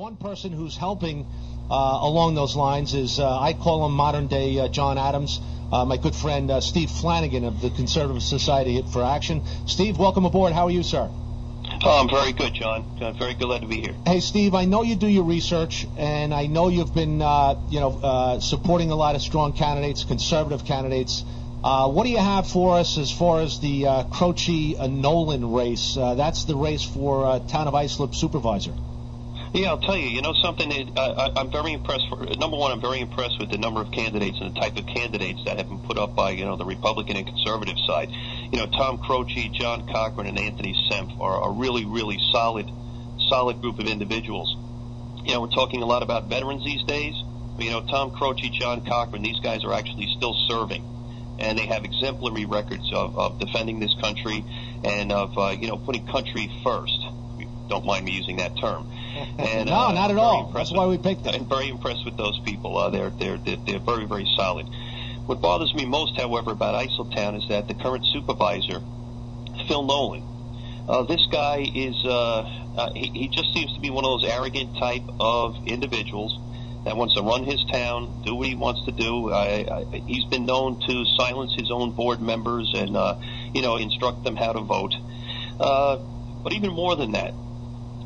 one person who's helping along those lines is, I call him modern-day John Adams, my good friend Steve Flanagan of the Conservative Society for Action. Steve, welcome aboard. How are you, sir? Oh, I'm very good, John. Very glad to be here. Hey, Steve, I know you do your research, and I know you've been, supporting a lot of strong candidates, conservative candidates. What do you have for us as far as the Croce-Nolan race? That's the race for Town of Islip Supervisor. Yeah, I'll tell you. You know something? I'm very impressed. Number one, I'm very impressed with the number of candidates and the type of candidates that have been put up by, the Republican and conservative side. Tom Croce, John Cochran, and Anthony Semp are a really, really solid group of individuals. We're talking a lot about veterans these days. Tom Croce, John Cochran, these guys are actually still serving, and they have exemplary records of defending this country and of putting country first. Don't mind me using that term. And, no, not at all. That's why we picked them. I'm very impressed with those people. They're very, very solid. What bothers me most, however, about Islip Town is that the current supervisor, Phil Nolan, this guy is he just seems to be one of those arrogant type of individuals that wants to run his town, do what he wants to do. He's been known to silence his own board members and instruct them how to vote. But even more than that,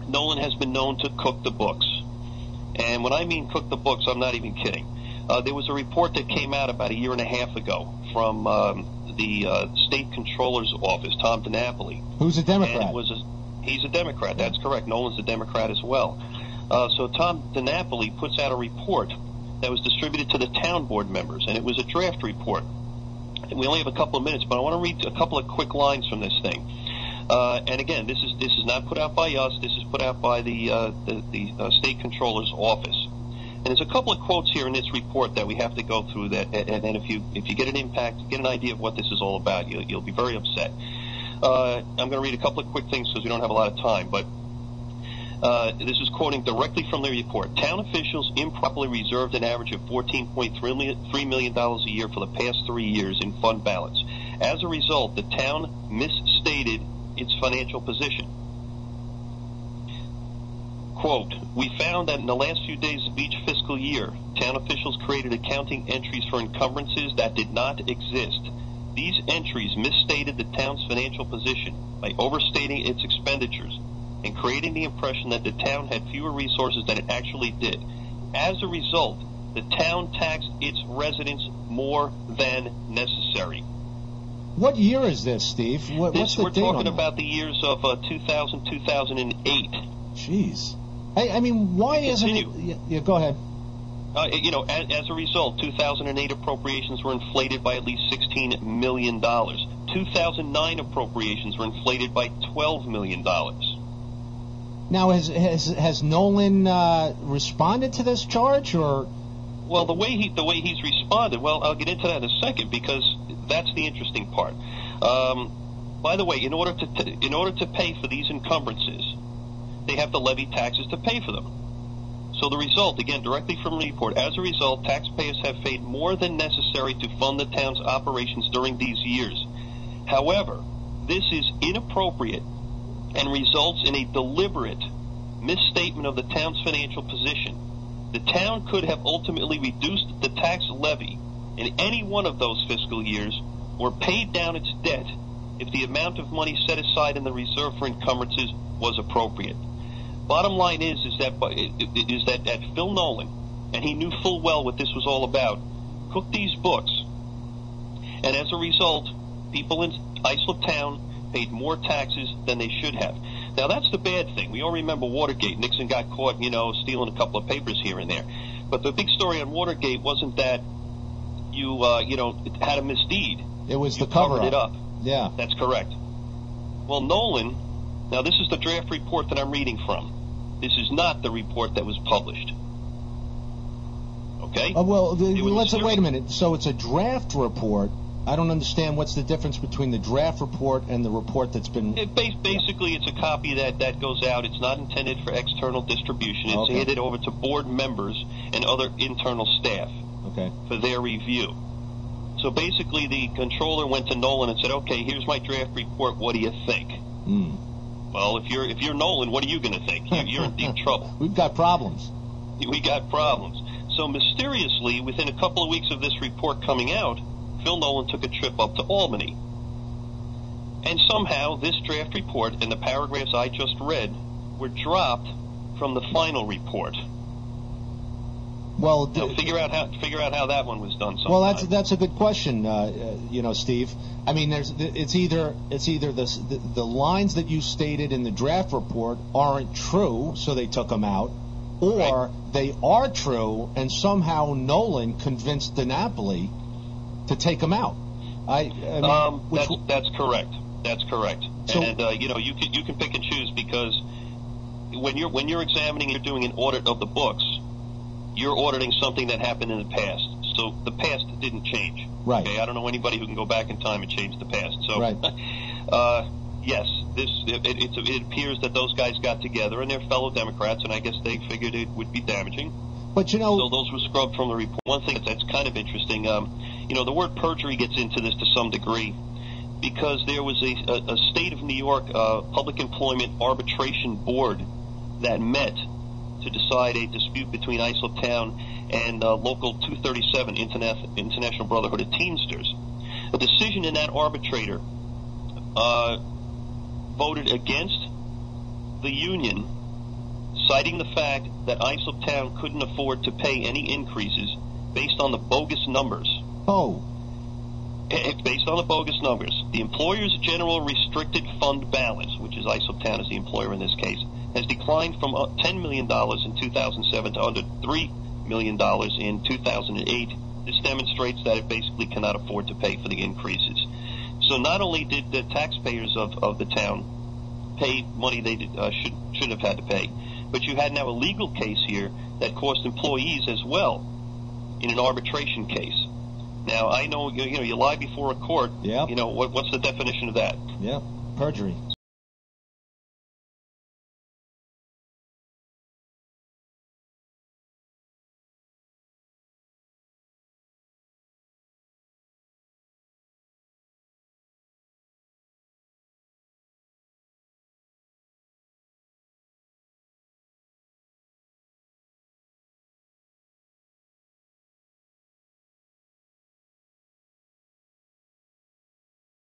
Nolan has been known to cook the books. And when I mean cook the books, I'm not even kidding. There was a report that came out about a year and a half ago from the State Controller's office, Tom DiNapoli. Who's a Democrat? He's a Democrat, that's correct. Nolan's a Democrat as well. So Tom DiNapoli puts out a report that was distributed to the town board members, and it was a draft report. And we only have a couple of minutes, but I want to read a couple of quick lines from this thing. And again, this is not put out by us. This is put out by the State Controller's office. And there's a couple of quotes here in this report that we have to go through. That, and if you get an idea of what this is all about, you'll be very upset. I'm going to read a couple of quick things because we don't have a lot of time. But this is quoting directly from the report. Town officials improperly reserved an average of $14.3 million a year for the past 3 years in fund balance. As a result, the town misstated its financial position. Quote, we found that in the last few days of each fiscal year, town officials created accounting entries for encumbrances that did not exist. These entries misstated the town's financial position by overstating its expenditures and creating the impression that the town had fewer resources than it actually did. As a result, the town taxed its residents more than necessary. What year is this, Steve? What's the we're date talking on about the years of 2000, 2008. Jeez. Hey, I mean, why isn't it... Yeah, go ahead. As a result, 2008 appropriations were inflated by at least $16 million. 2009 appropriations were inflated by $12 million. Now, has Nolan responded to this charge, or... Well, the way he's responded, well, I'll get into that in a second because that's the interesting part. By the way, in order to pay for these encumbrances, they have to levy taxes to pay for them. So the result, again, directly from the report, as a result, taxpayers have paid more than necessary to fund the town's operations during these years. However, this is inappropriate and results in a deliberate misstatement of the town's financial position. The town could have ultimately reduced the tax levy in any one of those fiscal years or paid down its debt if the amount of money set aside in the reserve for encumbrances was appropriate. Bottom line is that Phil Nolan, and he knew full well what this was all about, cooked these books, and as a result, people in Islip Town paid more taxes than they should have. Now, that's the bad thing. We all remember Watergate. Nixon got caught, stealing a couple of papers here and there. But the big story on Watergate wasn't that you had a misdeed. It was the cover-up. Covered it up. Yeah. That's correct. Well, Nolan, now this is the draft report that I'm reading from. This is not the report that was published. Okay? Wait a minute. So it's a draft report. I don't understand what's the difference between the draft report and the report that's been... Basically, it's a copy that goes out. It's not intended for external distribution. It's handed over to board members and other internal staff for their review. So basically, the controller went to Nolan and said, okay, here's my draft report. What do you think? Well, if you're Nolan, what are you going to think? You're in deep trouble. We've got problems. We got problems. So mysteriously, within a couple of weeks of this report coming out, Phil Nolan took a trip up to Albany. And somehow this draft report and the paragraphs I just read were dropped from the final report. Well, now, figure out how that one was done. Sometime. Well, that's a good question, Steve. I mean, it's either the lines that you stated in the draft report aren't true, so they took them out, or they are true, and somehow Nolan convinced DiNapoli to take them out. That's correct. That's correct. So, and you can pick and choose, because when you're examining, you're doing an audit of the books, you're auditing something that happened in the past. So the past didn't change. Right. Okay? I don't know anybody who can go back in time and change the past. So, right. Yes, it appears that those guys got together, and they're fellow Democrats, and I guess they figured it would be damaging. But so those were scrubbed from the report. One thing that's kind of interesting, the word perjury gets into this to some degree, because there was a state of New York public employment arbitration board that met to decide a dispute between Islip Town and Local 237, International Brotherhood of Teamsters. A decision in that arbitrator voted against the union, citing the fact that Islip Town couldn't afford to pay any increases based on the bogus numbers. Oh. Based on the bogus numbers. The employer's general restricted fund balance, which is Islip Town as the employer in this case, has declined from $10 million in 2007 to under $3 million in 2008. This demonstrates that it basically cannot afford to pay for the increases. So not only did the taxpayers of the town pay money they shouldn't have had to pay, but you had now a legal case here that cost employees as well in an arbitration case. Now, I know you lie before a court. Yeah. What's the definition of that? Yeah, perjury.